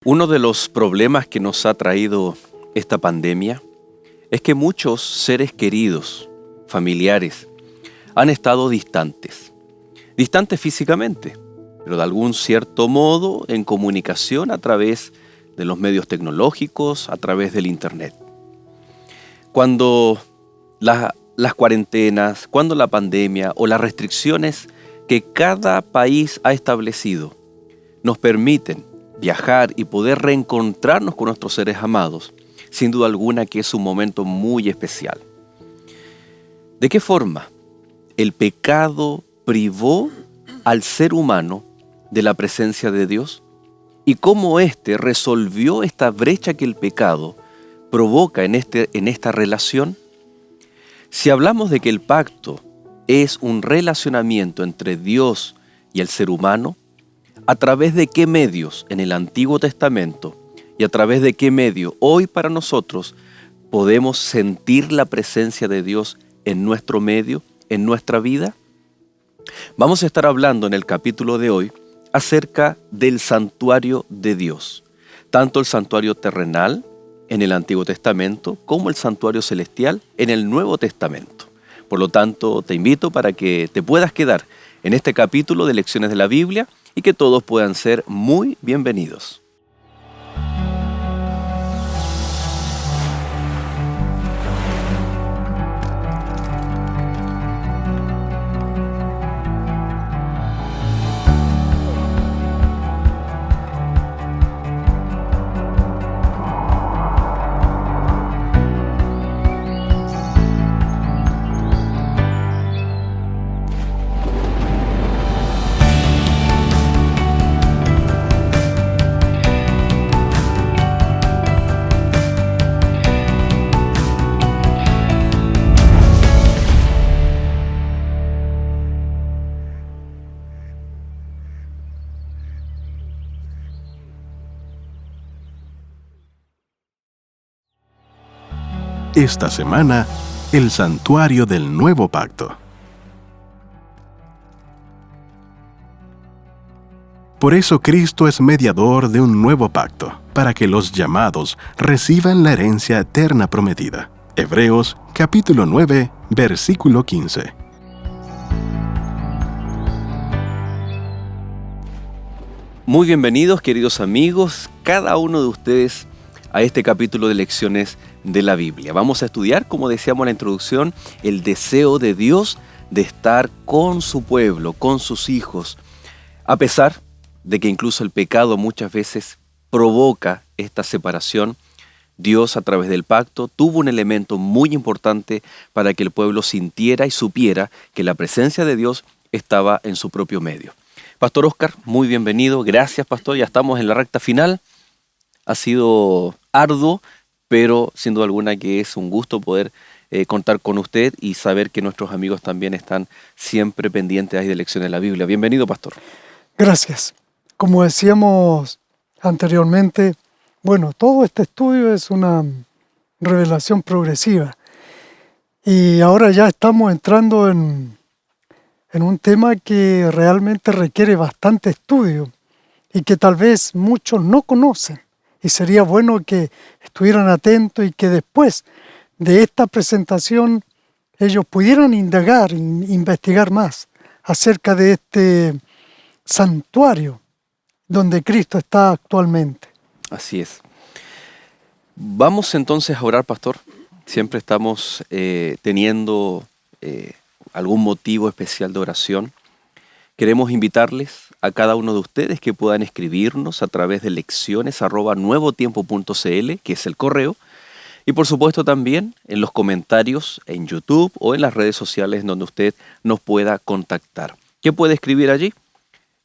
Uno de los problemas que nos ha traído esta pandemia es que muchos seres queridos, familiares, han estado distantes. Distantes físicamente, pero de algún cierto modo en comunicación a través de los medios tecnológicos, a través del Internet. Cuando las cuarentenas, cuando la pandemia o las restricciones que cada país ha establecido nos permiten viajar y poder reencontrarnos con nuestros seres amados, sin duda alguna que es un momento muy especial. ¿De qué forma el pecado privó al ser humano de la presencia de Dios? ¿Y cómo éste resolvió esta brecha que el pecado provoca en esta relación? Si hablamos de que el pacto es un relacionamiento entre Dios y el ser humano, ¿a través de qué medios en el Antiguo Testamento y a través de qué medio hoy para nosotros podemos sentir la presencia de Dios en nuestro medio, en nuestra vida? Vamos a estar hablando en el capítulo de hoy acerca del santuario de Dios, tanto el santuario terrenal en el Antiguo Testamento como el santuario celestial en el Nuevo Testamento. Por lo tanto, te invito para que te puedas quedar en este capítulo de Lecciones de la Biblia y que todos puedan ser muy bienvenidos. Esta semana, el santuario del nuevo pacto. Por eso Cristo es mediador de un nuevo pacto, para que los llamados reciban la herencia eterna prometida. Hebreos capítulo 9, versículo 15. Muy bienvenidos, queridos amigos, cada uno de ustedes a este capítulo de Lecciones de la Biblia. Vamos a estudiar, como decíamos en la introducción, el deseo de Dios de estar con su pueblo, con sus hijos, a pesar de que incluso el pecado muchas veces provoca esta separación. Dios, a través del pacto, tuvo un elemento muy importante para que el pueblo sintiera y supiera que la presencia de Dios estaba en su propio medio. Pastor Oscar, muy bienvenido. Gracias, pastor. Ya estamos en la recta final. Ha sido arduo, pero sin duda alguna que es un gusto poder contar con usted y saber que nuestros amigos también están siempre pendientes de Lecciones de la Biblia. Bienvenido, pastor. Gracias. Como decíamos anteriormente, todo este estudio es una revelación progresiva. Y ahora ya estamos entrando en un tema que realmente requiere bastante estudio y que tal vez muchos no conocen. Y sería bueno que estuvieran atentos y que después de esta presentación ellos pudieran indagar, investigar más acerca de este santuario donde Cristo está actualmente. Así es. Vamos entonces a orar, pastor. Siempre estamos teniendo algún motivo especial de oración. Queremos invitarles a cada uno de ustedes que puedan escribirnos a través de lecciones@nuevotiempo.cl, que es el correo, y por supuesto también en los comentarios en YouTube o en las redes sociales donde usted nos pueda contactar. ¿Qué puede escribir allí?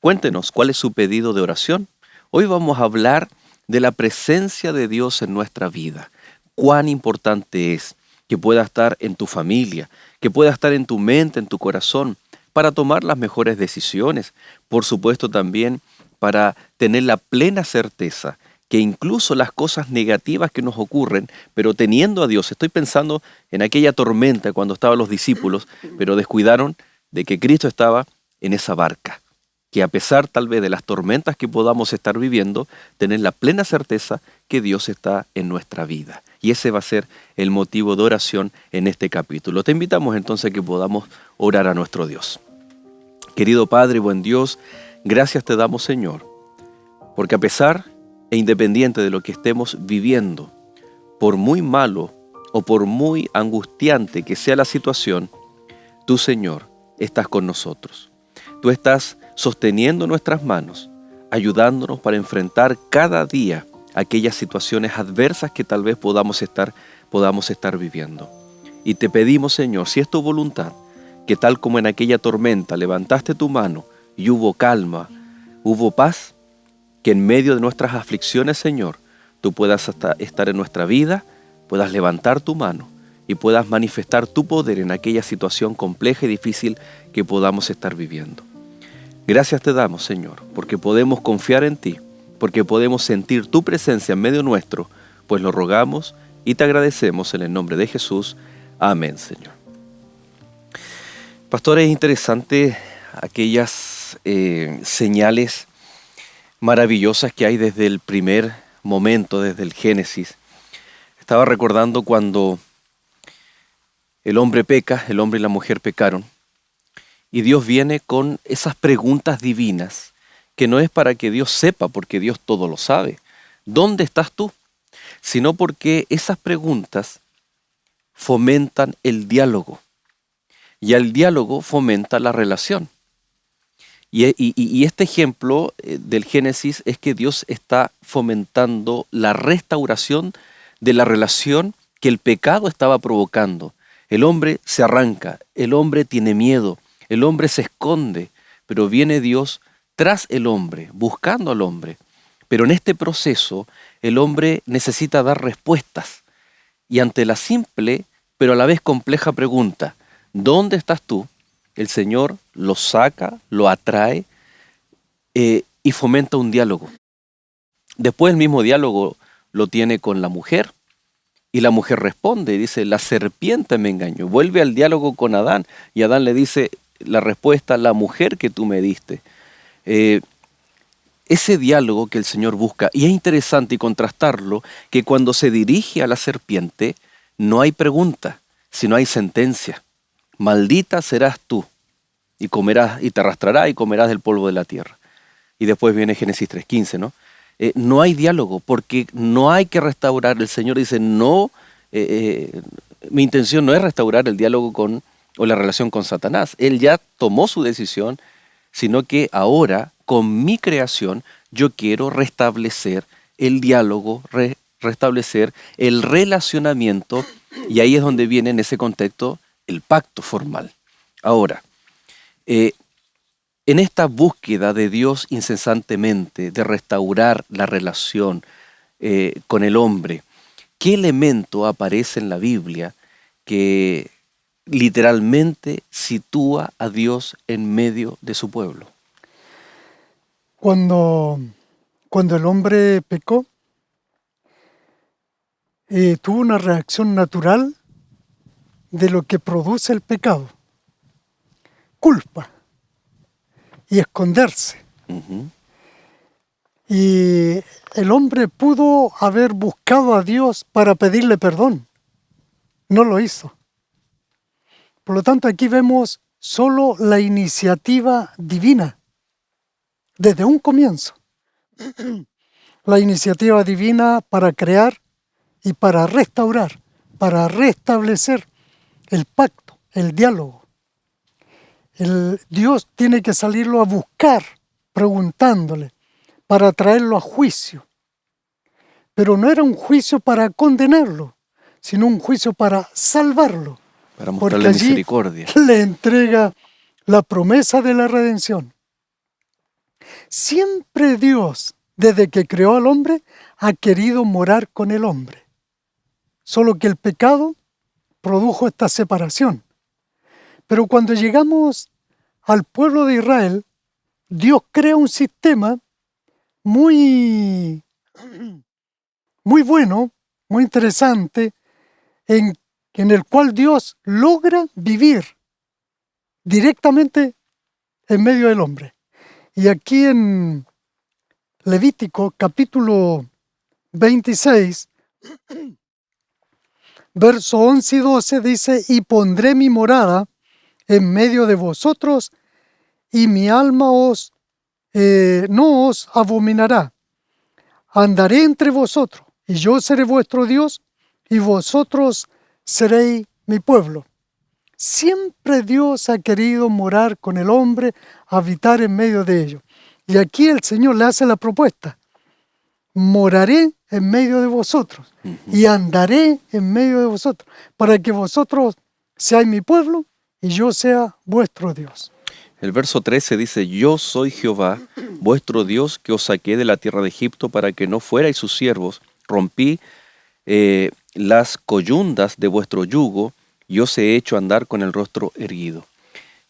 Cuéntenos cuál es su pedido de oración. Hoy vamos a hablar de la presencia de Dios en nuestra vida. Cuán importante es que pueda estar en tu familia, que pueda estar en tu mente, en tu corazón, para tomar las mejores decisiones. Por supuesto también para tener la plena certeza que incluso las cosas negativas que nos ocurren, pero teniendo a Dios, estoy pensando en aquella tormenta cuando estaban los discípulos, pero descuidaron de que Cristo estaba en esa barca, que a pesar tal vez de las tormentas que podamos estar viviendo, tener la plena certeza que Dios está en nuestra vida. Y ese va a ser el motivo de oración en este capítulo. Te invitamos entonces a que podamos orar a nuestro Dios. Querido Padre, buen Dios, gracias te damos, Señor, porque a pesar e independiente de lo que estemos viviendo, por muy malo o por muy angustiante que sea la situación, tú, Señor, estás con nosotros. Tú estás sosteniendo nuestras manos, ayudándonos para enfrentar cada día aquellas situaciones adversas que tal vez podamos estar viviendo. Y te pedimos, Señor, si es tu voluntad, que tal como en aquella tormenta levantaste tu mano y hubo calma, hubo paz, que en medio de nuestras aflicciones, Señor, tú puedas estar en nuestra vida, puedas levantar tu mano y puedas manifestar tu poder en aquella situación compleja y difícil que podamos estar viviendo. Gracias te damos, Señor, porque podemos confiar en ti, porque podemos sentir tu presencia en medio nuestro, pues lo rogamos y te agradecemos en el nombre de Jesús. Amén, Señor. Pastor, es interesante aquellas señales maravillosas que hay desde el primer momento, desde el Génesis. Estaba recordando cuando el hombre peca, el hombre y la mujer pecaron, y Dios viene con esas preguntas divinas, que no es para que Dios sepa, porque Dios todo lo sabe, ¿dónde estás tú? Sino porque esas preguntas fomentan el diálogo, y el diálogo fomenta la relación. Y este ejemplo del Génesis es que Dios está fomentando la restauración de la relación que el pecado estaba provocando. El hombre se arranca, el hombre tiene miedo, el hombre se esconde, pero viene Dios tras el hombre, buscando al hombre. Pero en este proceso el hombre necesita dar respuestas. Y ante la simple, pero a la vez compleja pregunta, ¿dónde estás tú? El Señor lo saca, lo atrae y fomenta un diálogo. Después el mismo diálogo lo tiene con la mujer y la mujer responde, dice, la serpiente me engañó. Vuelve al diálogo con Adán y Adán le dice la respuesta, la mujer que tú me diste. Ese diálogo que el Señor busca, y es interesante y contrastarlo, que cuando se dirige a la serpiente no hay pregunta, sino hay sentencia. Maldita serás tú, y comerás, y te arrastrarás y comerás del polvo de la tierra. Y después viene Génesis 3:15, ¿no? No hay diálogo, porque no hay que restaurar. El Señor dice, no, mi intención no es restaurar el diálogo o la relación con Satanás. Él ya tomó su decisión, sino que ahora, con mi creación, yo quiero restablecer el diálogo, restablecer el relacionamiento, y ahí es donde viene en ese contexto el pacto formal. Ahora, en esta búsqueda de Dios incesantemente, de restaurar la relación con el hombre, ¿qué elemento aparece en la Biblia que literalmente sitúa a Dios en medio de su pueblo? Cuando el hombre pecó, tuvo una reacción natural de lo que produce el pecado. Culpa y esconderse. Uh-huh. Y el hombre pudo haber buscado a Dios para pedirle perdón. No lo hizo. Por lo tanto, aquí vemos solo la iniciativa divina, desde un comienzo. La iniciativa divina para crear y para restaurar, para restablecer el pacto, el diálogo. Dios tiene que salirlo a buscar, preguntándole, para traerlo a juicio. Pero no era un juicio para condenarlo, sino un juicio para salvarlo. Para mostrarle misericordia. Le entrega la promesa de la redención. Siempre Dios, desde que creó al hombre, ha querido morar con el hombre. Solo que el pecado produjo esta separación. Pero cuando llegamos al pueblo de Israel, Dios crea un sistema muy bueno, muy interesante, en el cual Dios logra vivir directamente en medio del hombre. Y aquí en Levítico capítulo 26, verso 11 y 12 dice, y pondré mi morada en medio de vosotros, y mi alma no os abominará. Andaré entre vosotros, y yo seré vuestro Dios, y vosotros seréis mi pueblo. Siempre Dios ha querido morar con el hombre, habitar en medio de ellos. Y aquí el Señor le hace la propuesta. Moraré en medio de vosotros y andaré en medio de vosotros, para que vosotros seáis mi pueblo y yo sea vuestro Dios. El verso 13 dice, yo soy Jehová, vuestro Dios, que os saqué de la tierra de Egipto para que no fuerais sus siervos. Rompí las coyundas de vuestro yugo y os he hecho andar con el rostro erguido.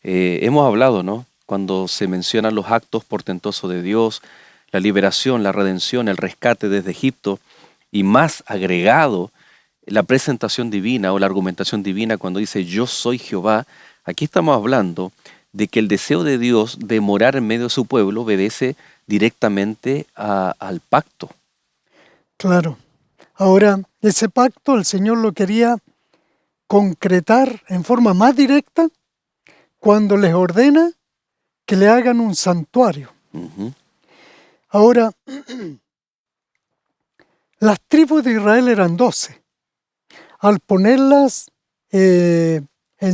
Hemos hablado, ¿no? Cuando se mencionan los actos portentosos de Dios, la liberación, la redención, el rescate desde Egipto, y más agregado la presentación divina o la argumentación divina cuando dice yo soy Jehová, aquí estamos hablando de que el deseo de Dios de morar en medio de su pueblo obedece directamente al pacto. Claro. Ahora, ese pacto el Señor lo quería concretar en forma más directa cuando les ordena que le hagan un santuario. Uh-huh. Ahora, las tribus de Israel eran 12. Al ponerlas en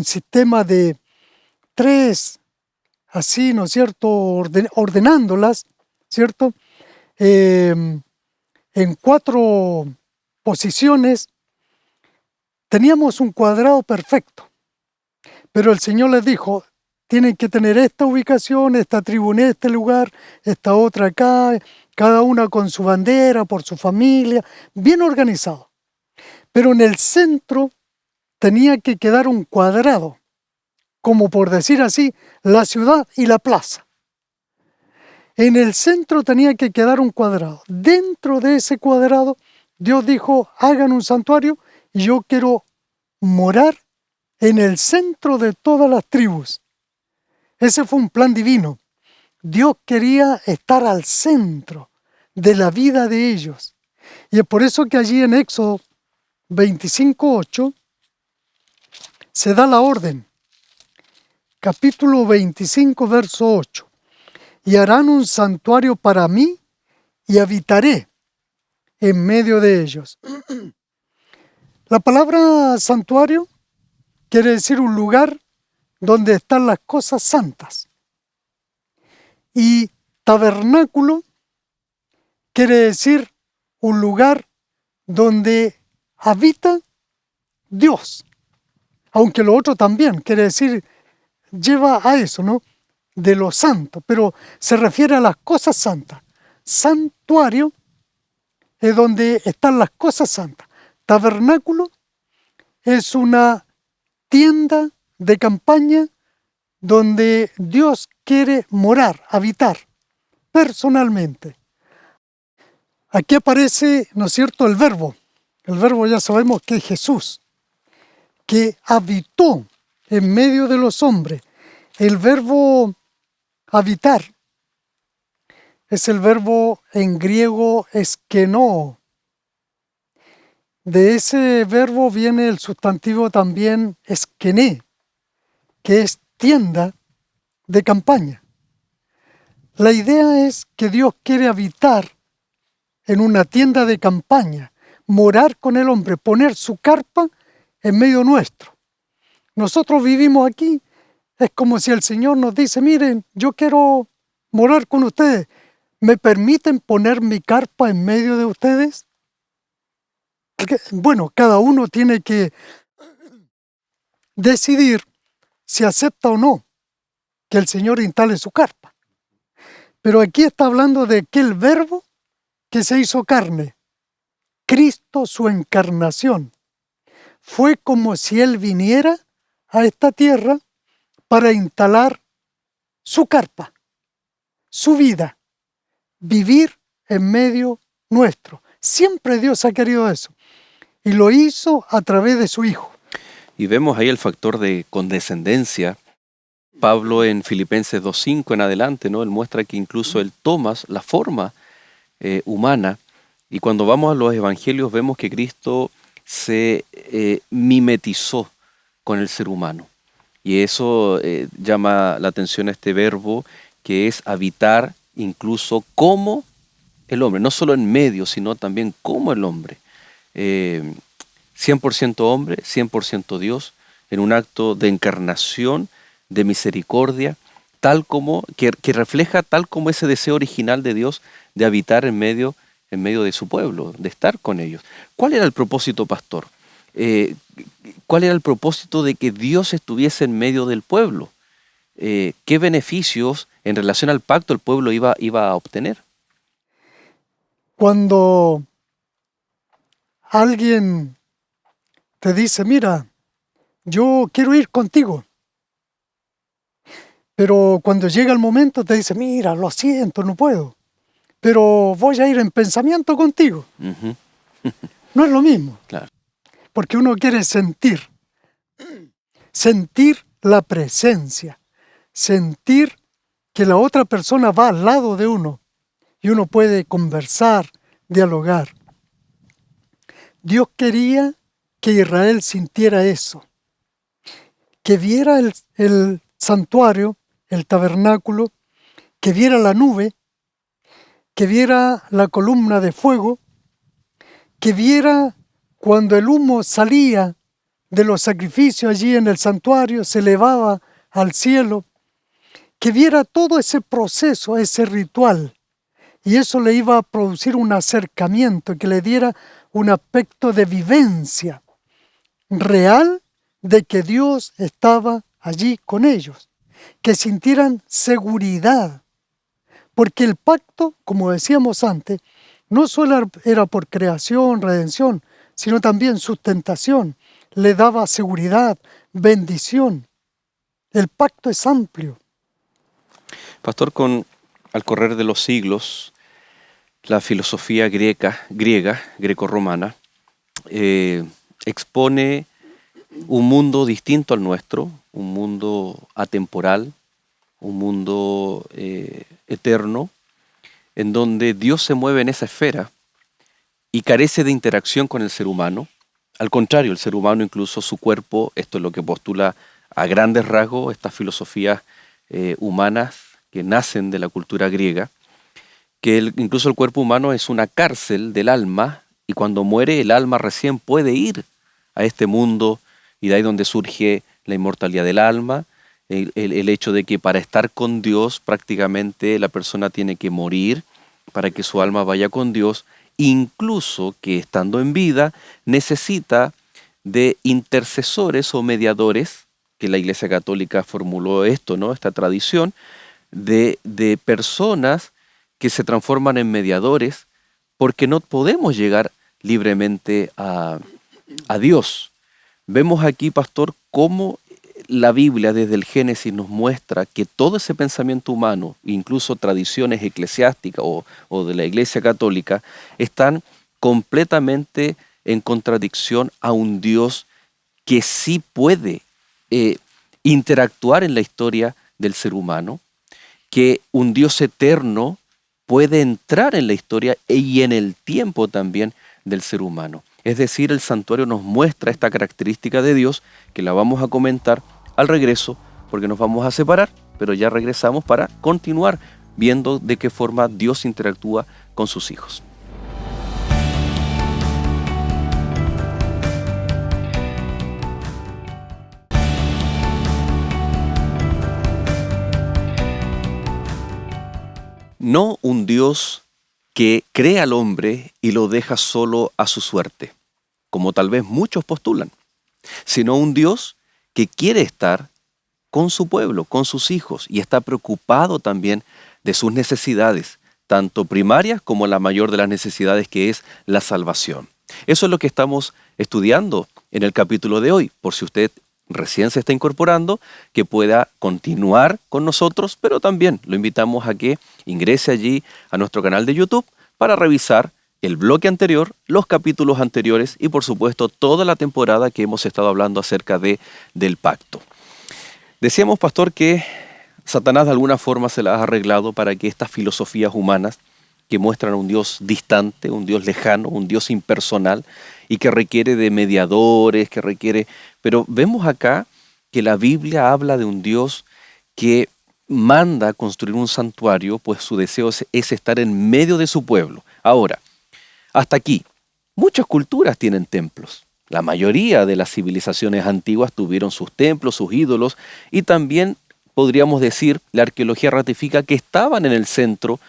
sistema de 3, así, ¿no es cierto?, ordenándolas, ¿cierto?, en 4 posiciones, teníamos un cuadrado perfecto. Pero el Señor les dijo, tienen que tener esta ubicación, esta tribu en este lugar, esta otra acá, cada una con su bandera, por su familia, bien organizado. Pero en el centro tenía que quedar un cuadrado, como por decir así, la ciudad y la plaza. En el centro tenía que quedar un cuadrado. Dentro de ese cuadrado, Dios dijo, hagan un santuario y yo quiero morar en el centro de todas las tribus. Ese fue un plan divino. Dios quería estar al centro de la vida de ellos. Y es por eso que allí en Éxodo 25:8 se da la orden. Capítulo 25, verso 8. Y harán un santuario para mí y habitaré en medio de ellos. La palabra santuario quiere decir un lugar donde están las cosas santas. Y tabernáculo quiere decir un lugar donde habita Dios. Aunque lo otro también quiere decir, lleva a eso, ¿no?, de lo santo, pero se refiere a las cosas santas. Santuario es donde están las cosas santas. Tabernáculo es una tienda de campaña donde Dios quiere morar, habitar, personalmente. Aquí aparece, ¿no es cierto?, el verbo. El verbo ya sabemos que es Jesús, que habitó en medio de los hombres. El verbo habitar es el verbo en griego eskenoo. De ese verbo viene el sustantivo también eskené, que es tienda de campaña. La idea es que Dios quiere habitar en una tienda de campaña, morar con el hombre, poner su carpa en medio nuestro. Nosotros vivimos aquí, es como si el Señor nos dice, miren, yo quiero morar con ustedes, ¿me permiten poner mi carpa en medio de ustedes? Porque, bueno, cada uno tiene que decidir si acepta o no que el Señor instale su carpa. Pero aquí está hablando de aquel verbo que se hizo carne, Cristo, su encarnación. Fue como si Él viniera a esta tierra para instalar su carpa, su vida, vivir en medio nuestro. Siempre Dios ha querido eso. Y lo hizo a través de su Hijo. Y vemos ahí el factor de condescendencia Pablo en Filipenses 2:5 en adelante, ¿no? Él muestra que incluso él toma la forma humana, y cuando vamos a los evangelios vemos que Cristo se mimetizó con el ser humano. Y eso llama la atención a este verbo que es habitar incluso como el hombre, no solo en medio, sino también como el hombre. 100% hombre, 100% Dios, en un acto de encarnación, de misericordia, tal como, que refleja tal como ese deseo original de Dios de habitar en medio de su pueblo, de estar con ellos. ¿Cuál era el propósito, pastor? ¿Cuál era el propósito de que Dios estuviese en medio del pueblo? ¿Qué beneficios en relación al pacto el pueblo iba a obtener? Cuando alguien te dice, mira, yo quiero ir contigo, pero cuando llega el momento te dice, mira, lo siento, no puedo, pero voy a ir en pensamiento contigo. Ujú. No es lo mismo, Claro. porque uno quiere sentir la presencia, sentir que la otra persona va al lado de uno y uno puede conversar, dialogar. Dios quería que Israel sintiera eso, que viera el santuario, el tabernáculo, que viera la nube, que viera la columna de fuego, que viera cuando el humo salía de los sacrificios allí en el santuario, se elevaba al cielo, que viera todo ese proceso, ese ritual, y eso le iba a producir un acercamiento, que le diera un aspecto de vivencia real de que Dios estaba allí con ellos, que sintieran seguridad, porque el pacto, como decíamos antes, no solo era por creación, redención, sino también sustentación, le daba seguridad, bendición. El pacto es amplio. Pastor, al correr de los siglos, la filosofía griega, greco-romana, expone un mundo distinto al nuestro, un mundo atemporal, un mundo eterno, en donde Dios se mueve en esa esfera y carece de interacción con el ser humano. Al contrario, el ser humano, incluso su cuerpo, esto es lo que postula a grandes rasgos estas filosofías humanas que nacen de la cultura griega, que incluso el cuerpo humano es una cárcel del alma, y cuando muere el alma recién puede ir a este mundo, y de ahí donde surge la inmortalidad del alma, el hecho de que para estar con Dios prácticamente la persona tiene que morir para que su alma vaya con Dios, incluso que estando en vida necesita de intercesores o mediadores, que la Iglesia Católica formuló esto, ¿no? Esta tradición de personas que se transforman en mediadores, porque no podemos llegar libremente a Dios. Vemos aquí, pastor, cómo la Biblia desde el Génesis nos muestra que todo ese pensamiento humano, incluso tradiciones eclesiásticas o de la Iglesia Católica, están completamente en contradicción a un Dios que sí puede interactuar en la historia del ser humano, que un Dios eterno puede entrar en la historia y en el tiempo también del ser humano. Es decir, el santuario nos muestra esta característica de Dios, que la vamos a comentar al regreso, porque nos vamos a separar, pero ya regresamos para continuar viendo de qué forma Dios interactúa con sus hijos. No un Dios que crea al hombre y lo deja solo a su suerte, como tal vez muchos postulan, sino un Dios que quiere estar con su pueblo, con sus hijos, y está preocupado también de sus necesidades, tanto primarias como la mayor de las necesidades, que es la salvación. Eso es lo que estamos estudiando en el capítulo de hoy, por si usted recién se está incorporando, que pueda continuar con nosotros, pero también lo invitamos a que ingrese allí a nuestro canal de YouTube para revisar el bloque anterior, los capítulos anteriores y por supuesto toda la temporada que hemos estado hablando acerca del pacto. Decíamos, pastor, que Satanás de alguna forma se las ha arreglado para que estas filosofías humanas que muestran a un Dios distante, un Dios lejano, un Dios impersonal y que requiere de mediadores, Pero vemos acá que la Biblia habla de un Dios que manda construir un santuario, pues su deseo es estar en medio de su pueblo. Ahora, hasta aquí, muchas culturas tienen templos. La mayoría de las civilizaciones antiguas tuvieron sus templos, sus ídolos, y también podríamos decir, la arqueología ratifica que estaban en el centro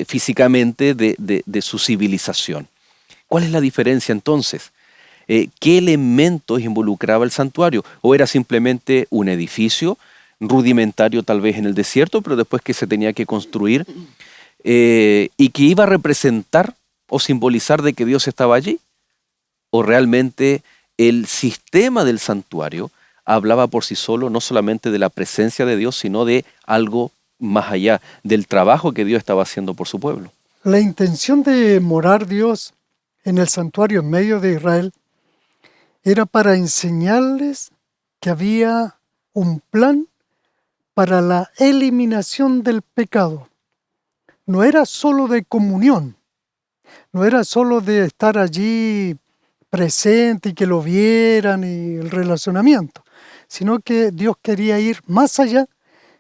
físicamente de su civilización. ¿Cuál es la diferencia entonces? ¿Qué elementos involucraba el santuario? ¿O era simplemente un edificio rudimentario tal vez en el desierto, pero después que se tenía que construir y que iba a representar o simbolizar de que Dios estaba allí? ¿O realmente el sistema del santuario hablaba por sí solo no solamente de la presencia de Dios, sino de algo más allá, del trabajo que Dios estaba haciendo por su pueblo? La intención de morar Dios en el santuario en medio de Israel era para enseñarles que había un plan para la eliminación del pecado. No era solo de comunión, no era solo de estar allí presente y que lo vieran y el relacionamiento, sino que Dios quería ir más allá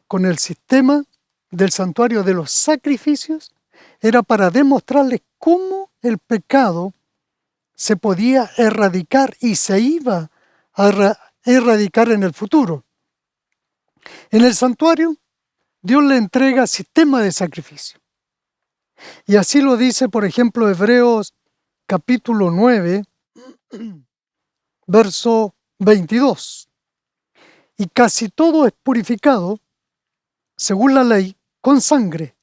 con el sistema del santuario de los sacrificios. Era para demostrarles cómo el pecado se podía erradicar y se iba a erradicar en el futuro. En el santuario, Dios le entrega sistema de sacrificio. Y así lo dice, por ejemplo, Hebreos capítulo 9, verso 22. Y casi todo es purificado, según la ley, con sangre.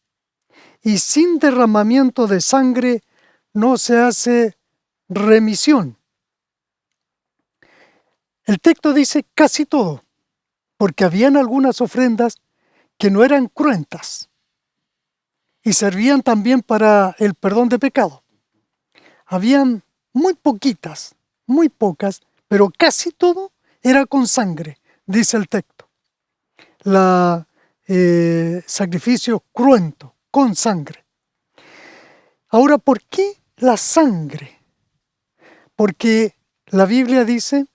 Y sin derramamiento de sangre no se hace remisión. El texto dice casi todo, porque habían algunas ofrendas que no eran cruentas y servían también para el perdón de pecado. Habían muy poquitas, muy pocas, pero casi todo era con sangre, dice el texto. Sacrificio cruento, con sangre. Ahora, ¿por qué la sangre? Porque la Biblia dice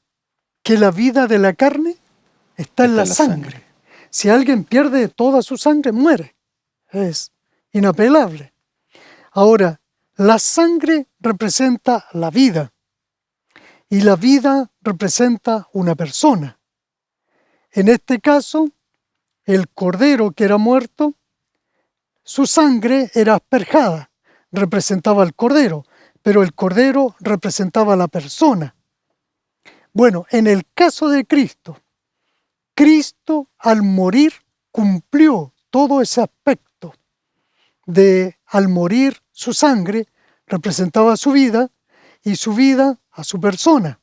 que la vida de la carne está en la sangre. Si alguien pierde toda su sangre, muere. Es inapelable. Ahora, la sangre representa la vida y la vida representa una persona. En este caso, el cordero que era muerto, su sangre era asperjada, representaba al cordero, pero el cordero representaba a la persona. Bueno, en el caso de Cristo, Cristo al morir cumplió todo ese aspecto de al morir su sangre representaba su vida y su vida a su persona.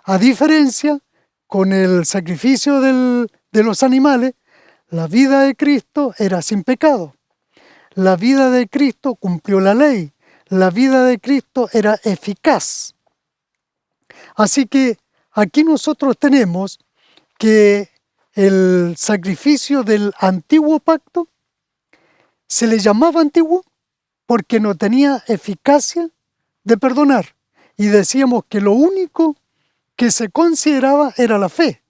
A diferencia, con el sacrificio de los animales, la vida de Cristo era sin pecado. La vida de Cristo cumplió la ley. La vida de Cristo era eficaz. Así que aquí nosotros tenemos que el sacrificio del antiguo pacto se le llamaba antiguo porque no tenía eficacia de perdonar. Y decíamos que lo único que se consideraba era la fe.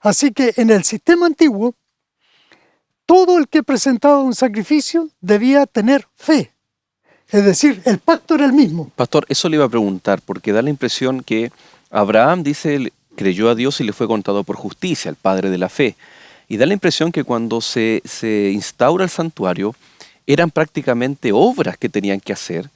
Así que en el sistema antiguo, todo el que presentaba un sacrificio debía tener fe. Es decir, el pacto era el mismo. Pastor, eso le iba a preguntar, porque da la impresión que Abraham, dice, creyó a Dios y le fue contado por justicia, el padre de la fe. Y da la impresión que cuando se instaura el santuario, eran prácticamente obras que tenían que hacer,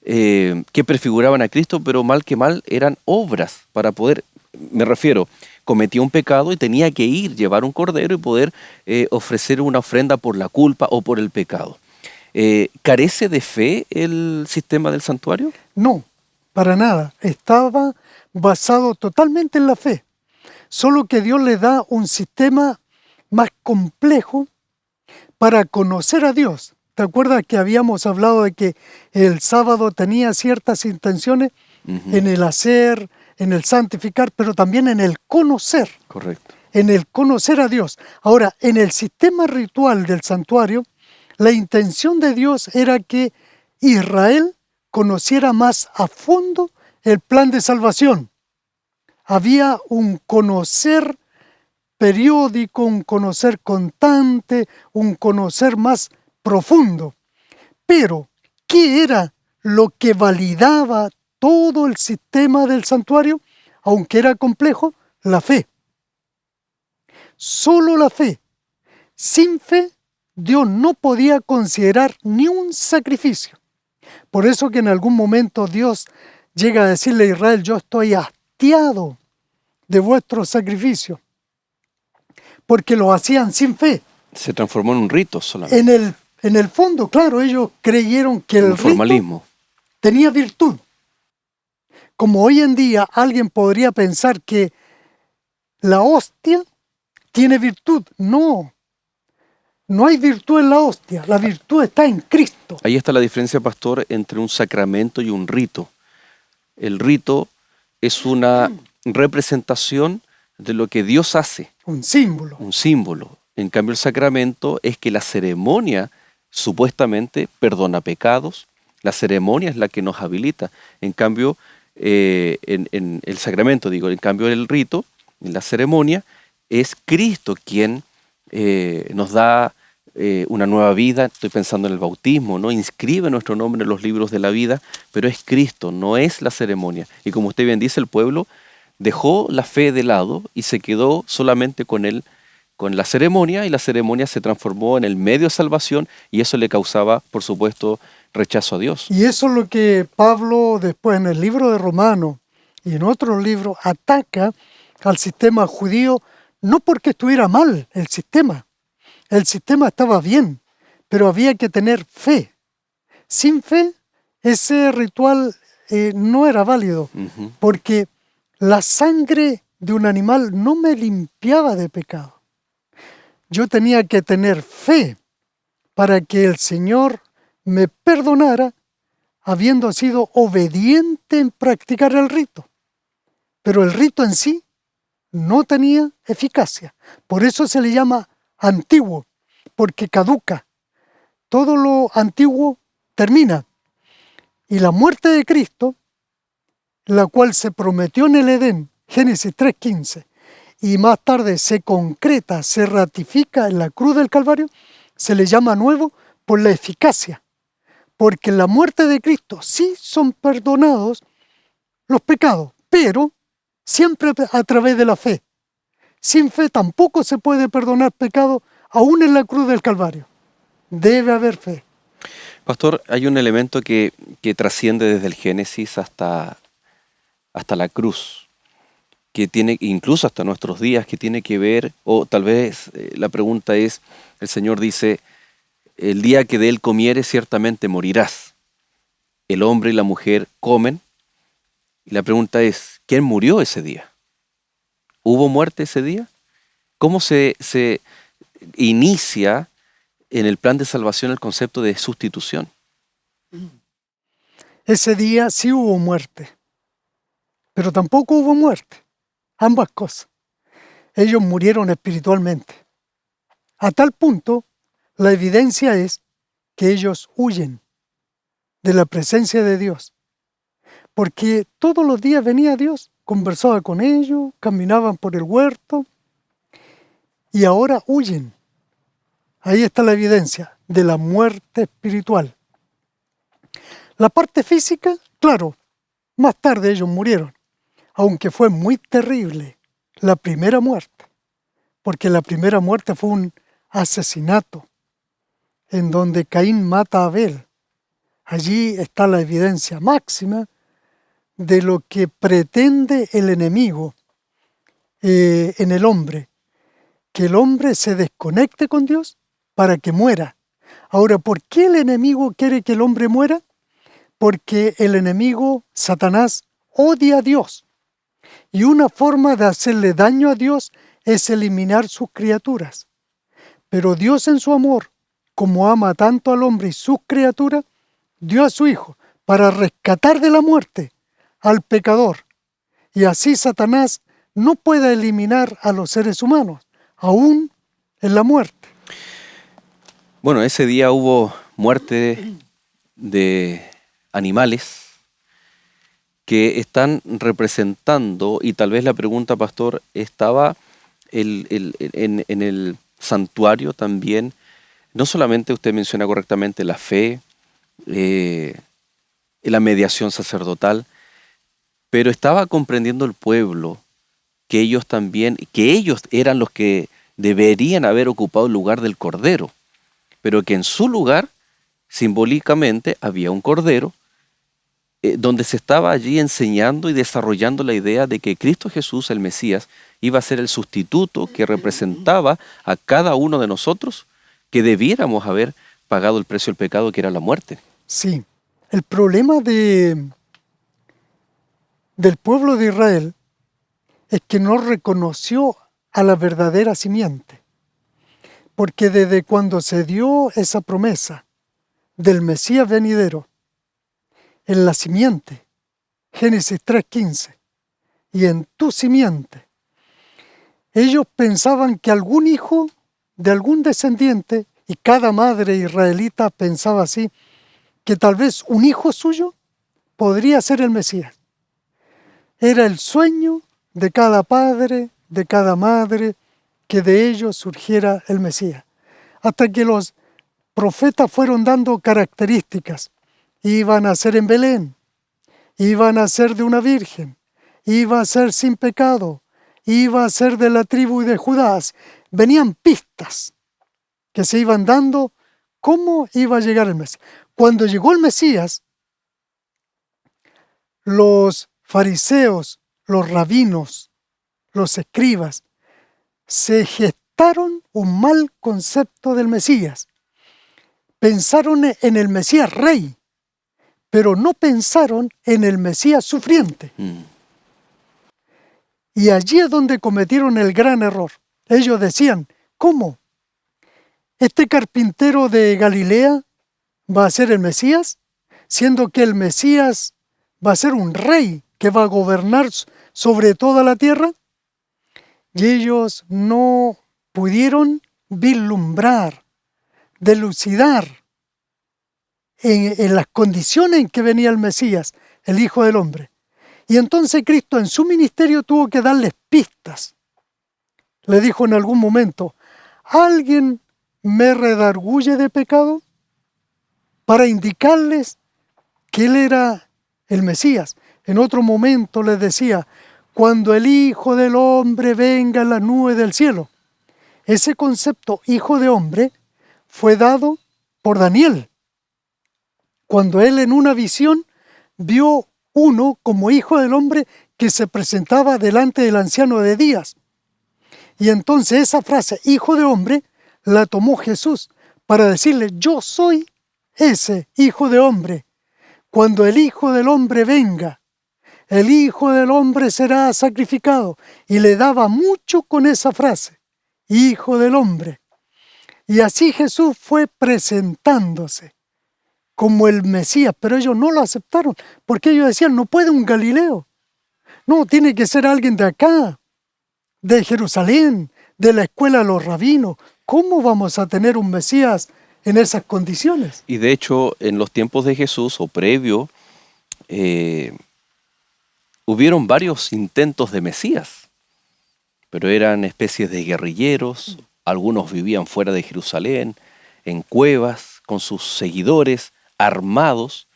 que prefiguraban a Cristo, pero mal que mal eran obras para poder, me refiero, cometía un pecado y tenía que llevar un cordero y poder ofrecer una ofrenda por la culpa o por el pecado. ¿Carece de fe el sistema del santuario? No, para nada. Estaba basado totalmente en la fe. Solo que Dios le da un sistema más complejo para conocer a Dios. ¿Te acuerdas que habíamos hablado de que el sábado tenía ciertas intenciones en el hacer, en el santificar, pero también en el conocer? Correcto. en el conocer a Dios. Ahora, en el sistema ritual del santuario, la intención de Dios era que Israel conociera más a fondo el plan de salvación. Había un conocer periódico, un conocer constante, un conocer más profundo. Pero, ¿qué era lo que validaba todo el sistema del santuario? Aunque era complejo, la fe. Solo la fe. Sin fe, Dios no podía considerar ni un sacrificio. Por eso que en algún momento Dios llega a decirle a Israel: yo estoy hastiado de vuestros sacrificios, porque lo hacían sin fe. Se transformó en un rito solamente. En el fondo, claro, ellos creyeron que el formalismo rito tenía virtud. Como hoy en día alguien podría pensar que la hostia tiene virtud. No, no hay virtud en la hostia, la virtud está en Cristo. Ahí está la diferencia, pastor, entre un sacramento y un rito. El rito es una representación de lo que Dios hace. Un símbolo. Un símbolo. En cambio, el sacramento es que la ceremonia supuestamente perdona pecados. La ceremonia es la que nos habilita. En cambio, en el sacramento, en cambio el rito, en la ceremonia, es Cristo quien nos da una nueva vida. Estoy pensando en el bautismo, ¿no? Inscribe nuestro nombre en los libros de la vida, pero es Cristo, no es la ceremonia. Y como usted bien dice, el pueblo dejó la fe de lado y se quedó solamente con la ceremonia, y la ceremonia se transformó en el medio de salvación, y eso le causaba, por supuesto, rechazo a Dios. Y eso es lo que Pablo después en el libro de Romanos y en otros libros ataca al sistema judío, no porque estuviera mal el sistema estaba bien, pero había que tener fe. Sin fe, ese ritual no era válido, porque la sangre de un animal no me limpiaba de pecado. Yo tenía que tener fe para que el Señor me perdonara, habiendo sido obediente en practicar el rito. Pero el rito en sí no tenía eficacia. Por eso se le llama antiguo, porque caduca. Todo lo antiguo termina. Y la muerte de Cristo, la cual se prometió en el Edén, Génesis 3:15, y más tarde se concreta, se ratifica en la cruz del Calvario, se le llama nuevo por la eficacia. Porque en la muerte de Cristo sí son perdonados los pecados, pero siempre a través de la fe. Sin fe tampoco se puede perdonar pecado, aún en la cruz del Calvario. Debe haber fe. Pastor, hay un elemento que trasciende desde el Génesis hasta la cruz, que tiene, incluso hasta nuestros días, que tiene que ver, o tal vez la pregunta es, el Señor dice: el día que de él comieres ciertamente morirás. El hombre y la mujer comen, y la pregunta es, ¿quién murió ese día? ¿Hubo muerte ese día? ¿Cómo se inicia en el plan de salvación el concepto de sustitución? Ese día sí hubo muerte, pero tampoco hubo muerte. Ambas cosas. Ellos murieron espiritualmente. A tal punto, la evidencia es que ellos huyen de la presencia de Dios. Porque todos los días venía Dios, conversaba con ellos, caminaban por el huerto, y ahora huyen. Ahí está la evidencia de la muerte espiritual. La parte física, claro, más tarde ellos murieron, aunque fue muy terrible la primera muerte, porque la primera muerte fue un asesinato, en donde Caín mata a Abel. Allí está la evidencia máxima de lo que pretende el enemigo en el hombre, que el hombre se desconecte con Dios para que muera. Ahora, ¿por qué el enemigo quiere que el hombre muera? Porque el enemigo, Satanás, odia a Dios. Y una forma de hacerle daño a Dios es eliminar sus criaturas. Pero Dios en su amor, como ama tanto al hombre y sus criaturas, dio a su Hijo para rescatar de la muerte al pecador. Y así Satanás no pueda eliminar a los seres humanos, aún en la muerte. Bueno, ese día hubo muerte de animales que están representando, y tal vez la pregunta, pastor, estaba en el santuario también, no solamente usted menciona correctamente la fe, la mediación sacerdotal, pero estaba comprendiendo el pueblo que ellos eran los que deberían haber ocupado el lugar del cordero, pero que en su lugar, simbólicamente, había un cordero donde se estaba allí enseñando y desarrollando la idea de que Cristo Jesús, el Mesías, iba a ser el sustituto que representaba a cada uno de nosotros que debiéramos haber pagado el precio del pecado, que era la muerte. Sí, el problema del pueblo de Israel es que no reconoció a la verdadera simiente, porque desde cuando se dio esa promesa del Mesías venidero, en la simiente, Génesis 3:15, y en tu simiente, ellos pensaban que algún hijo de algún descendiente, y cada madre israelita pensaba así, que tal vez un hijo suyo podría ser el Mesías. Era el sueño de cada padre, de cada madre, que de ellos surgiera el Mesías. Hasta que los profetas fueron dando características. Iban a ser en Belén, iban a ser de una virgen, iba a ser sin pecado, iba a ser de la tribu de Judá. Venían pistas que se iban dando cómo iba a llegar el Mesías. Cuando llegó el Mesías, los fariseos, los rabinos, los escribas, se gestaron un mal concepto del Mesías. Pensaron en el Mesías rey, pero no pensaron en el Mesías sufriente. Y allí es donde cometieron el gran error. Ellos decían, ¿cómo? ¿Este carpintero de Galilea va a ser el Mesías? Siendo que el Mesías va a ser un rey que va a gobernar sobre toda la tierra. Y ellos no pudieron vislumbrar, delucidar en las condiciones en que venía el Mesías, el Hijo del Hombre. Y entonces Cristo en su ministerio tuvo que darles pistas. Le dijo en algún momento, ¿alguien me redarguye de pecado? Para indicarles que Él era el Mesías. En otro momento les decía, cuando el Hijo del Hombre venga en las nubes del cielo. Ese concepto, Hijo de Hombre, fue dado por Daniel, cuando él en una visión vio uno como Hijo del Hombre que se presentaba delante del anciano de días. Y entonces esa frase, Hijo de Hombre, la tomó Jesús para decirle, yo soy ese Hijo de Hombre. Cuando el Hijo del Hombre venga, el Hijo del Hombre será sacrificado. Y le daba mucho con esa frase, Hijo del Hombre. Y así Jesús fue presentándose como el Mesías, pero ellos no lo aceptaron, porque ellos decían, no puede un Galileo. No, tiene que ser alguien de acá, de Jerusalén, de la escuela de los rabinos. ¿Cómo vamos a tener un Mesías en esas condiciones? Y de hecho, en los tiempos de Jesús, o previo, hubieron varios intentos de Mesías, pero eran especies de guerrilleros, algunos vivían fuera de Jerusalén, en cuevas, con sus seguidores, armados,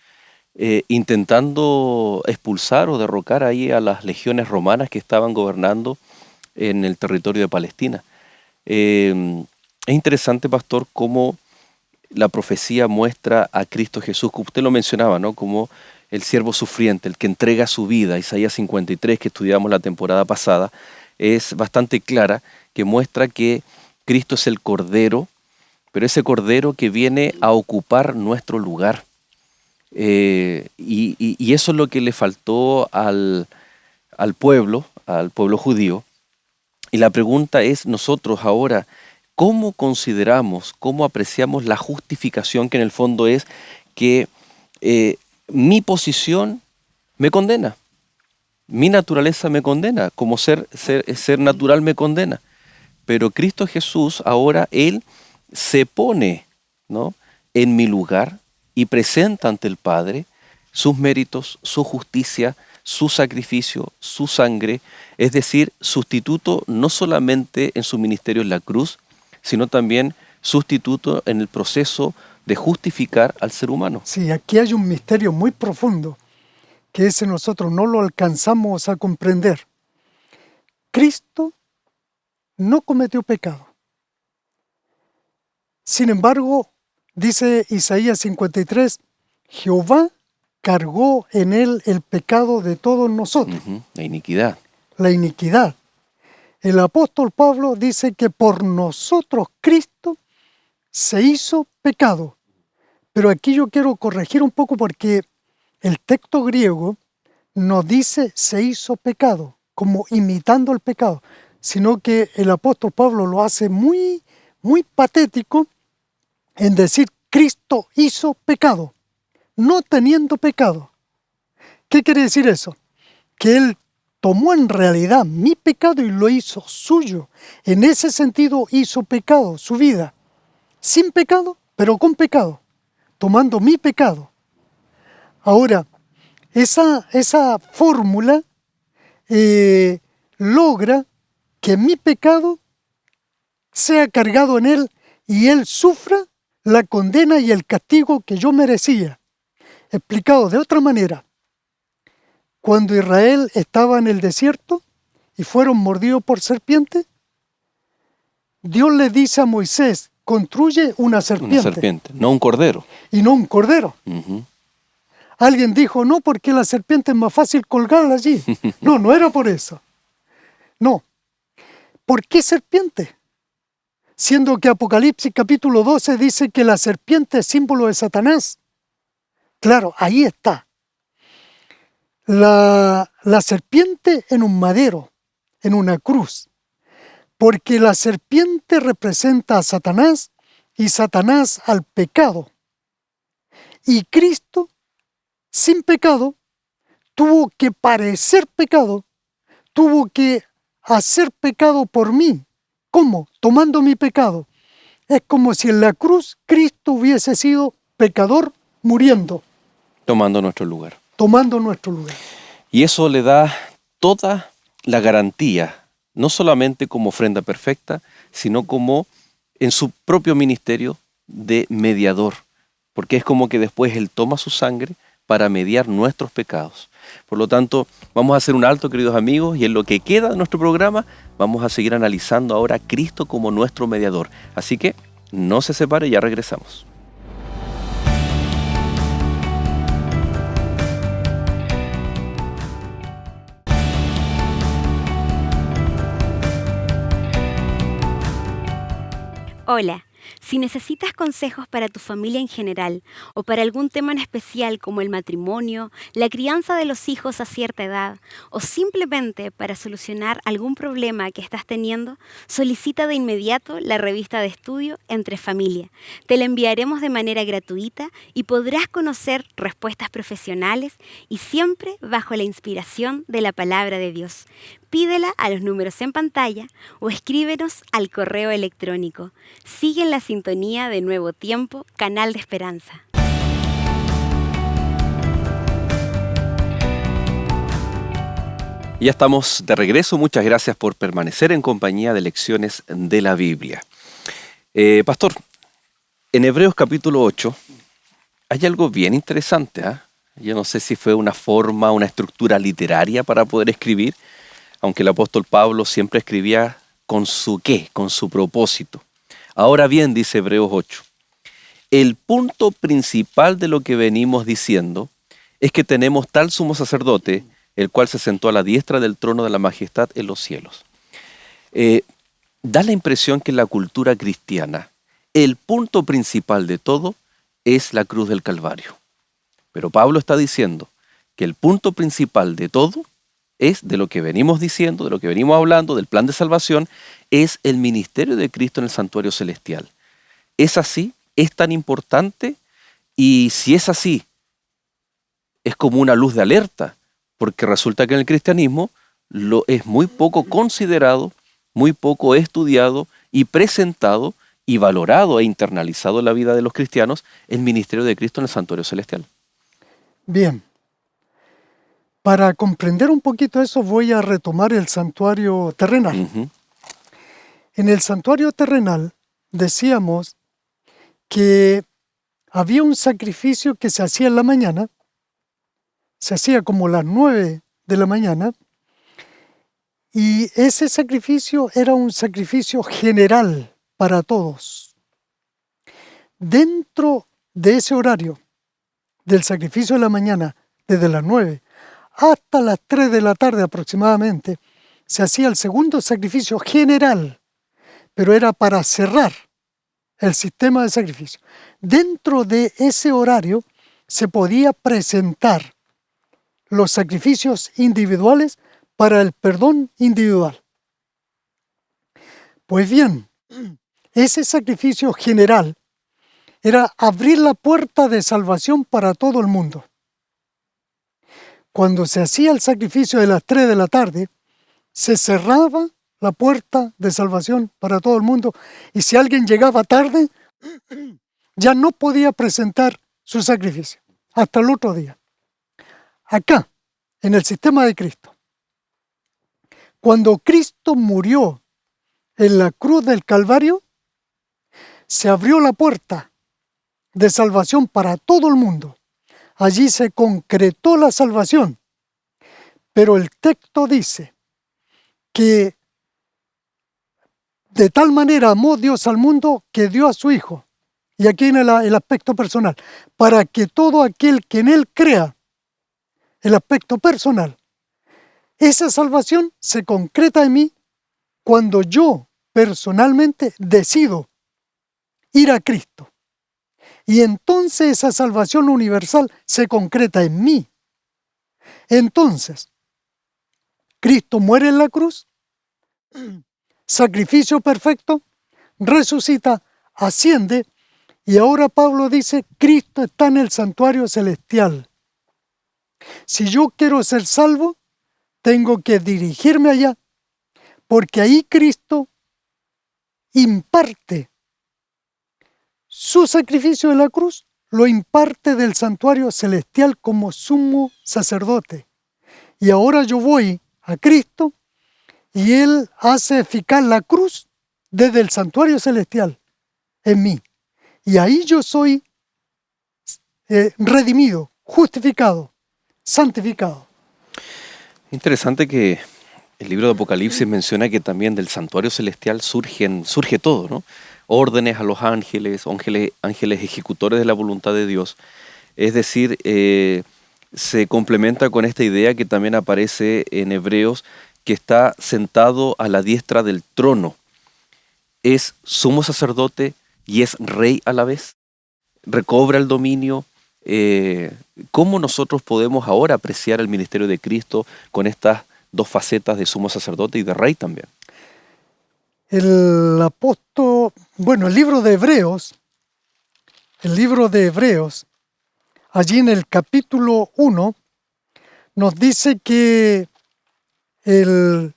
intentando expulsar o derrocar ahí a las legiones romanas que estaban gobernando en el territorio de Palestina. Es interesante, pastor, cómo la profecía muestra a Cristo Jesús, que usted lo mencionaba, ¿no? Como el siervo sufriente, el que entrega su vida. Isaías 53, que estudiamos la temporada pasada, es bastante clara, que muestra que Cristo es el Cordero, pero ese Cordero que viene a ocupar nuestro lugar. Y eso es lo que le faltó al pueblo judío. Y la pregunta es, nosotros ahora, ¿cómo consideramos, cómo apreciamos la justificación, que en el fondo es que mi posición me condena? mi naturaleza me condena, como ser natural me condena. Pero Cristo Jesús ahora Él se pone, ¿no?, en mi lugar y presenta ante el Padre sus méritos, su justicia, su sacrificio, su sangre, es decir, sustituto no solamente en su ministerio en la cruz, sino también sustituto en el proceso de justificar al ser humano. Sí, aquí hay un misterio muy profundo que ese nosotros no lo alcanzamos a comprender. Cristo no cometió pecado. Sin embargo, dice Isaías 53, Jehová cargó en él el pecado de todos nosotros. La iniquidad. La iniquidad. El apóstol Pablo dice que por nosotros Cristo se hizo pecado. Pero aquí yo quiero corregir un poco porque el texto griego no dice se hizo pecado, como imitando el pecado, sino que el apóstol Pablo lo hace muy, muy patético en decir Cristo hizo pecado, no teniendo pecado. ¿Qué quiere decir eso? Que Él tomó en realidad mi pecado y lo hizo suyo. En ese sentido hizo pecado, su vida, sin pecado, pero con pecado, tomando mi pecado. Ahora, esa fórmula logra que mi pecado sea cargado en Él y Él sufra la condena y el castigo que yo merecía. Explicado de otra manera, cuando Israel estaba en el desierto y fueron mordidos por serpientes, Dios le dice a Moisés, construye una serpiente. Una serpiente, no un cordero. Y no un cordero. Alguien dijo, no, porque la serpiente es más fácil colgarla allí. No, no era por eso. No. ¿Por qué serpiente? Siendo que Apocalipsis capítulo 12 dice que la serpiente es símbolo de Satanás. Claro, ahí está. La serpiente en un madero, en una cruz. Porque la serpiente representa a Satanás y Satanás al pecado. Y Cristo, sin pecado, tuvo que parecer pecado, tuvo que hacer pecado por mí. ¿Cómo? Tomando mi pecado. Es como si en la cruz Cristo hubiese sido pecador muriendo. Tomando nuestro lugar. Tomando nuestro lugar. Y eso le da toda la garantía, no solamente como ofrenda perfecta, sino como en su propio ministerio de mediador. Porque es como que después Él toma su sangre para mediar nuestros pecados. Por lo tanto, vamos a hacer un alto, queridos amigos, y en lo que queda de nuestro programa vamos a seguir analizando ahora a Cristo como nuestro mediador. Así que no se separe, ya regresamos. Hola, si necesitas consejos para tu familia en general o para algún tema en especial como el matrimonio, la crianza de los hijos a cierta edad o simplemente para solucionar algún problema que estás teniendo, solicita de inmediato la revista de estudio Entre Familia. Te la enviaremos de manera gratuita y podrás conocer respuestas profesionales y siempre bajo la inspiración de la palabra de Dios. Pídela a los números en pantalla o escríbenos al correo electrónico. Sigue en la sintonía de Nuevo Tiempo, Canal de Esperanza. Ya estamos de regreso. Muchas gracias por permanecer en compañía de Lecciones de la Biblia. Pastor, en Hebreos capítulo 8 hay algo bien interesante. Yo no sé si fue una forma, una estructura literaria para poder escribir, aunque el apóstol Pablo siempre escribía con su qué, con su propósito. Ahora bien, dice Hebreos 8, el punto principal de lo que venimos diciendo es que tenemos tal sumo sacerdote, el cual se sentó a la diestra del trono de la majestad en los cielos. Da la impresión que en la cultura cristiana el punto principal de todo es la cruz del Calvario. Pero Pablo está diciendo que el punto principal de todo es de lo que venimos diciendo, de lo que venimos hablando, del plan de salvación, es el ministerio de Cristo en el santuario celestial. ¿Es así? ¿Es tan importante? Y si es así, es como una luz de alerta, porque resulta que en el cristianismo es muy poco considerado, muy poco estudiado y presentado y valorado e internalizado en la vida de los cristianos el ministerio de Cristo en el santuario celestial. Bien, para comprender un poquito eso voy a retomar el santuario terrenal. Ujú. En el santuario terrenal decíamos que había un sacrificio que se hacía en la mañana, se hacía como las 9 de la mañana, y ese sacrificio era un sacrificio general para todos. Dentro de ese horario del sacrificio de la mañana, desde las 9 hasta las 3 de la tarde aproximadamente, se hacía el segundo sacrificio general, pero era para cerrar el sistema de sacrificio. Dentro de ese horario se podía presentar los sacrificios individuales para el perdón individual. Pues bien, ese sacrificio general era abrir la puerta de salvación para todo el mundo. Cuando se hacía el sacrificio de las 3 de la tarde, se cerraba la puerta de salvación para todo el mundo, y si alguien llegaba tarde, ya no podía presentar su sacrificio hasta el otro día. Acá, en el sistema de Cristo, cuando Cristo murió en la cruz del Calvario, se abrió la puerta de salvación para todo el mundo. Allí se concretó la salvación, pero el texto dice que de tal manera amó Dios al mundo que dio a su Hijo, y aquí en el aspecto personal, para que todo aquel que en Él crea, el aspecto personal, esa salvación se concreta en mí cuando yo personalmente decido ir a Cristo. Y entonces esa salvación universal se concreta en mí. Entonces, Cristo muere en la cruz, sacrificio perfecto, resucita, asciende, y ahora Pablo dice, Cristo está en el santuario celestial. Si yo quiero ser salvo, tengo que dirigirme allá, porque ahí Cristo imparte su sacrificio de la cruz, lo imparte del santuario celestial como sumo sacerdote. Y ahora yo voy a Cristo y Él hace eficaz la cruz desde el santuario celestial en mí. Y ahí yo soy redimido, justificado, santificado. Interesante que el libro de Apocalipsis menciona que también del santuario celestial surge todo, ¿no? Órdenes a los ángeles, ángeles ejecutores de la voluntad de Dios. Es decir, se complementa con esta idea que también aparece en Hebreos, que está sentado a la diestra del trono. Es sumo sacerdote y es rey a la vez. Recobra el dominio. ¿Cómo nosotros podemos ahora apreciar el ministerio de Cristo con estas dos facetas de sumo sacerdote y de rey también? El libro de Hebreos, allí en el capítulo 1, nos dice que el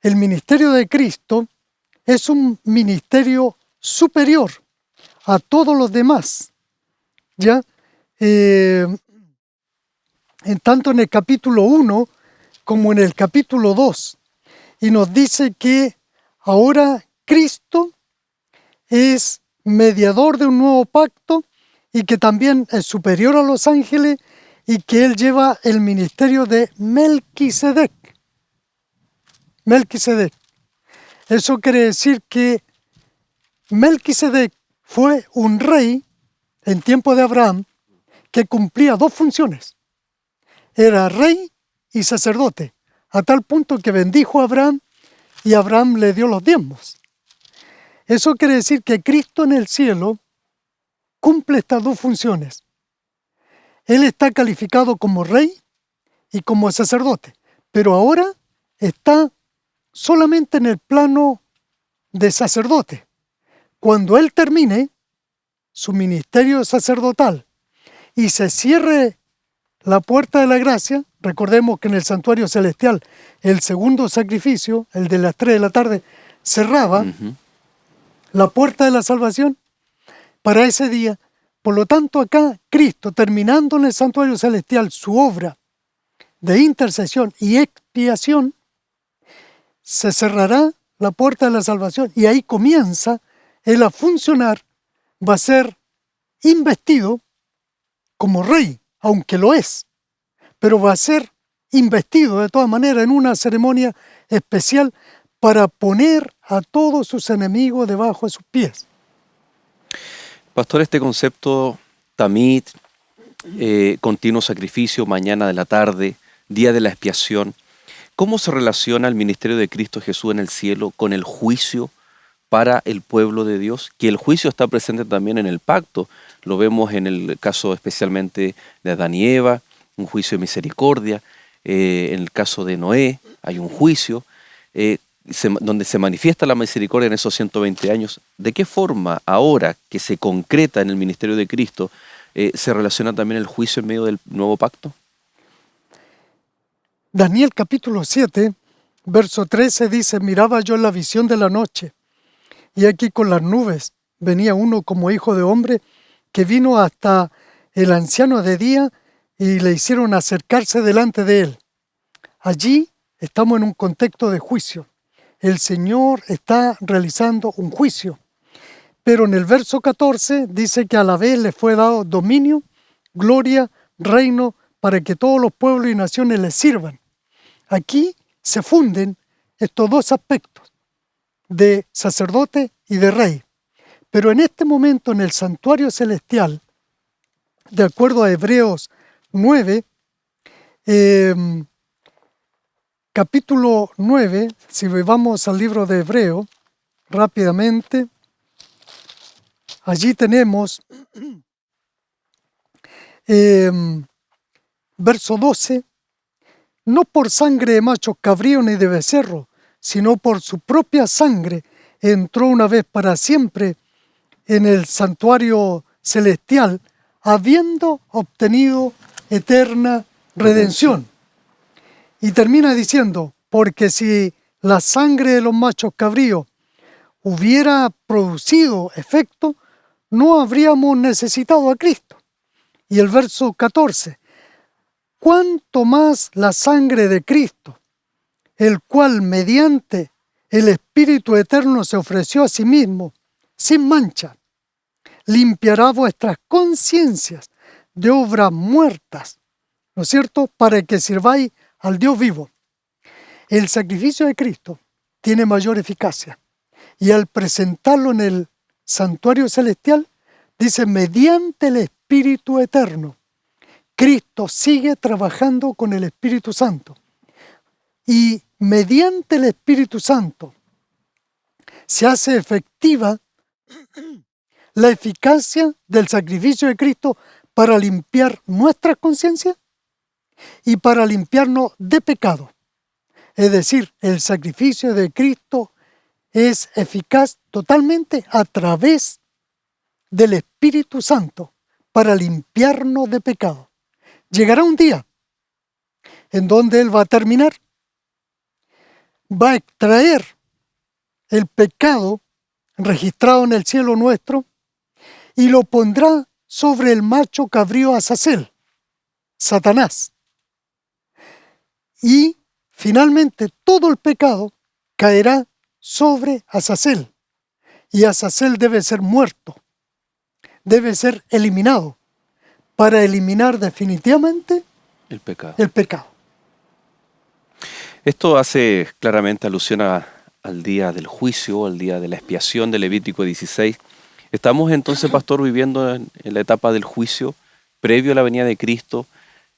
ministerio de Cristo es un ministerio superior a todos los demás. ¿Ya? Tanto en el capítulo 1 como en el capítulo 2. Y nos dice que ahora Cristo es mediador de un nuevo pacto y que también es superior a los ángeles y que Él lleva el ministerio de Melquisedec. Melquisedec. Eso quiere decir que Melquisedec fue un rey en tiempo de Abraham que cumplía dos funciones. Era rey y sacerdote, a tal punto que bendijo a Abraham y Abraham le dio los diezmos. Eso quiere decir que Cristo en el cielo cumple estas dos funciones. Él está calificado como rey y como sacerdote, pero ahora está solamente en el plano de sacerdote. Cuando Él termine su ministerio sacerdotal y se cierre la puerta de la gracia, recordemos que en el santuario celestial el segundo sacrificio, el de las 3 de la tarde, cerraba la puerta de la salvación para ese día. Por lo tanto, acá Cristo, terminando en el santuario celestial su obra de intercesión y expiación, se cerrará la puerta de la salvación y ahí comienza Él a funcionar, va a ser investido como rey, aunque lo es, pero va a ser investido de todas maneras en una ceremonia especial para poner a todos sus enemigos debajo de sus pies. Pastor, este concepto Tamid, continuo sacrificio, mañana de la tarde, día de la expiación, ¿cómo se relaciona el ministerio de Cristo Jesús en el cielo con el juicio para el pueblo de Dios? Que el juicio está presente también en el pacto. Lo vemos en el caso especialmente de Adán y Eva, un juicio de misericordia. En el caso de Noé hay un juicio donde se manifiesta la misericordia en esos 120 años. ¿De qué forma ahora que se concreta en el ministerio de Cristo se relaciona también el juicio en medio del nuevo pacto? Daniel capítulo 7, verso 13 dice: miraba yo en la visión de la noche, y aquí con las nubes venía uno como hijo de hombre, que vino hasta el anciano de día y le hicieron acercarse delante de él. Allí estamos en un contexto de juicio. El Señor está realizando un juicio. Pero en el verso 14 dice que a la vez le fue dado dominio, gloria, reino, para que todos los pueblos y naciones le sirvan. Aquí se funden estos dos aspectos, de sacerdote y de rey. Pero en este momento en el santuario celestial, de acuerdo a Hebreos 9, capítulo 9, si vamos al libro de Hebreo rápidamente, allí tenemos verso 12, no por sangre de machos cabríos ni de becerro, sino por su propia sangre entró una vez para siempre en el santuario celestial, habiendo obtenido eterna redención. Y termina diciendo, porque si la sangre de los machos cabríos hubiera producido efecto, no habríamos necesitado a Cristo. Y el verso 14, cuánto más la sangre de Cristo, el cual mediante el Espíritu Eterno se ofreció a sí mismo, sin mancha, limpiará vuestras conciencias de obras muertas, ¿no es cierto?, para que sirváis al Dios vivo. El sacrificio de Cristo tiene mayor eficacia. Y al presentarlo en el santuario celestial, dice, mediante el Espíritu Eterno, Cristo sigue trabajando con el Espíritu Santo. Y mediante el Espíritu Santo se hace efectiva la eficacia del sacrificio de Cristo para limpiar nuestras conciencias y para limpiarnos de pecado. Es decir, el sacrificio de Cristo es eficaz totalmente a través del Espíritu Santo para limpiarnos de pecado. Llegará un día en donde Él va a terminar, va a extraer el pecado registrado en el cielo nuestro y lo pondrá sobre el macho cabrío Azazel, Satanás. Y finalmente todo el pecado caerá sobre Azazel. Y Azazel debe ser muerto, debe ser eliminado, para eliminar definitivamente el pecado. Esto hace claramente alusión al día del juicio, al día de la expiación de Levítico 16. Estamos entonces, pastor, viviendo en la etapa del juicio previo a la venida de Cristo,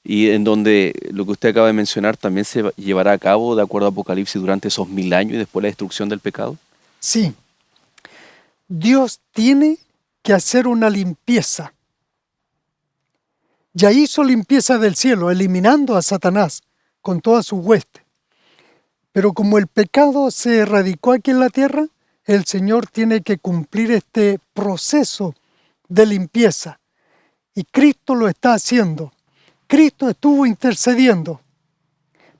y en donde lo que usted acaba de mencionar también se llevará a cabo, de acuerdo a Apocalipsis, durante esos 1000 años y después la destrucción del pecado. Sí. Dios tiene que hacer una limpieza. Ya hizo limpieza del cielo, eliminando a Satanás con toda su hueste. Pero como el pecado se erradicó aquí en la tierra, el Señor tiene que cumplir este proceso de limpieza. Y Cristo lo está haciendo. Cristo estuvo intercediendo.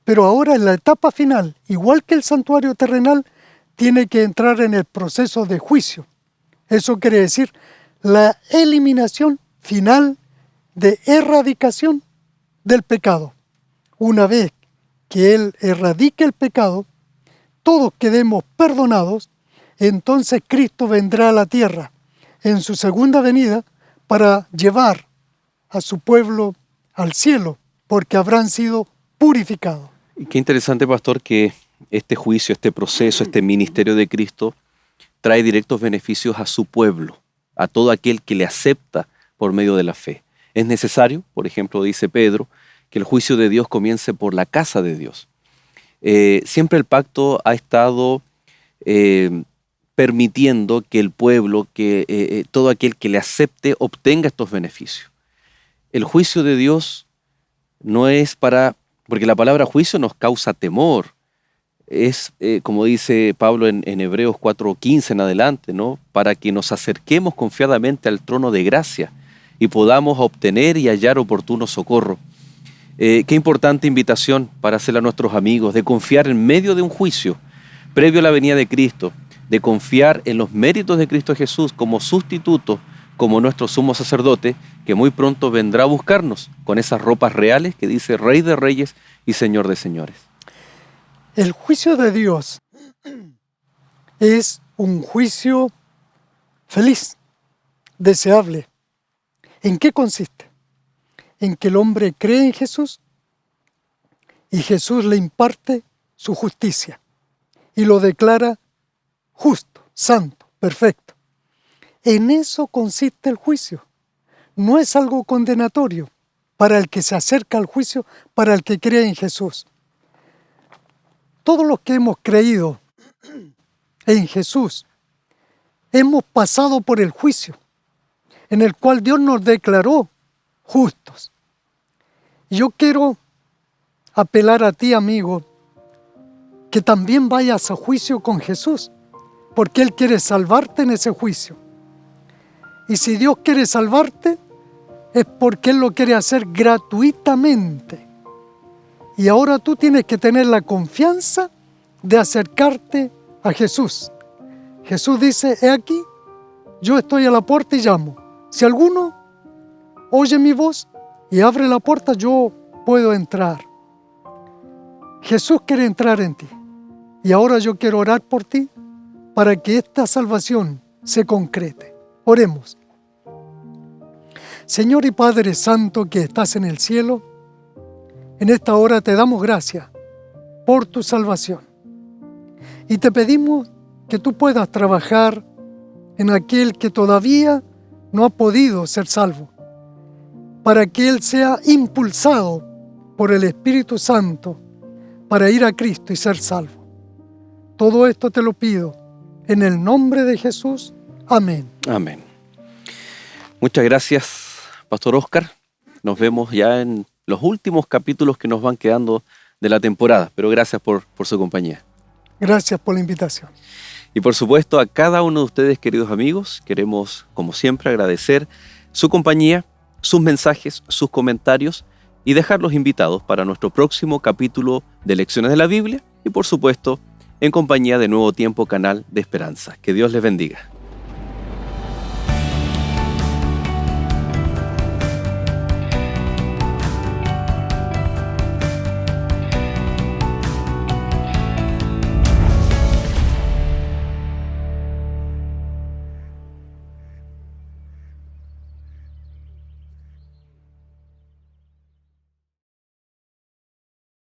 Pero ahora en la etapa final, igual que el santuario terrenal, tiene que entrar en el proceso de juicio. Eso quiere decir la eliminación final de erradicación del pecado. Una vez que Él erradique el pecado, todos quedemos perdonados, entonces Cristo vendrá a la tierra en su segunda venida para llevar a su pueblo al cielo, porque habrán sido purificados. Y qué interesante, pastor, que este juicio, este proceso, este ministerio de Cristo trae directos beneficios a su pueblo, a todo aquel que le acepta por medio de la fe. Es necesario, por ejemplo, dice Pedro, que el juicio de Dios comience por la casa de Dios. Siempre el pacto ha estado permitiendo que el pueblo, que todo aquel que le acepte, obtenga estos beneficios. El juicio de Dios no es porque la palabra juicio nos causa temor. Es, como dice Pablo en Hebreos 4:15 en adelante, ¿no? Para que nos acerquemos confiadamente al trono de gracia y podamos obtener y hallar oportuno socorro. Qué importante invitación para hacerle a nuestros amigos, de confiar en medio de un juicio, previo a la venida de Cristo, de confiar en los méritos de Cristo Jesús como sustituto, como nuestro sumo sacerdote, que muy pronto vendrá a buscarnos con esas ropas reales que dice Rey de Reyes y Señor de Señores. El juicio de Dios es un juicio feliz, deseable. ¿En qué consiste? En que el hombre cree en Jesús y Jesús le imparte su justicia y lo declara justo, santo, perfecto. En eso consiste el juicio. No es algo condenatorio para el que se acerca al juicio, para el que cree en Jesús. Todos los que hemos creído en Jesús hemos pasado por el juicio, en el cual Dios nos declaró justos. Yo quiero apelar a ti, amigo, que también vayas a juicio con Jesús, porque Él quiere salvarte en ese juicio. Y si Dios quiere salvarte, es porque Él lo quiere hacer gratuitamente. Y ahora tú tienes que tener la confianza de acercarte a Jesús. Jesús dice, he aquí, yo estoy a la puerta y llamo. Si alguno oye mi voz y abre la puerta, yo puedo entrar. Jesús quiere entrar en ti. Y ahora yo quiero orar por ti para que esta salvación se concrete. Oremos. Señor y Padre Santo que estás en el cielo, en esta hora te damos gracias por tu salvación. Y te pedimos que tú puedas trabajar en aquel que todavía no ha podido ser salvo, para que él sea impulsado por el Espíritu Santo para ir a Cristo y ser salvo. Todo esto te lo pido en el nombre de Jesús. Amén. Amén. Muchas gracias, Pastor Óscar. Nos vemos ya en los últimos capítulos que nos van quedando de la temporada, pero gracias por su compañía. Gracias por la invitación. Y por supuesto a cada uno de ustedes, queridos amigos, queremos, como siempre, agradecer su compañía, sus mensajes, sus comentarios y dejarlos invitados para nuestro próximo capítulo de Lecciones de la Biblia y, por supuesto, en compañía de Nuevo Tiempo, canal de Esperanza. Que Dios les bendiga.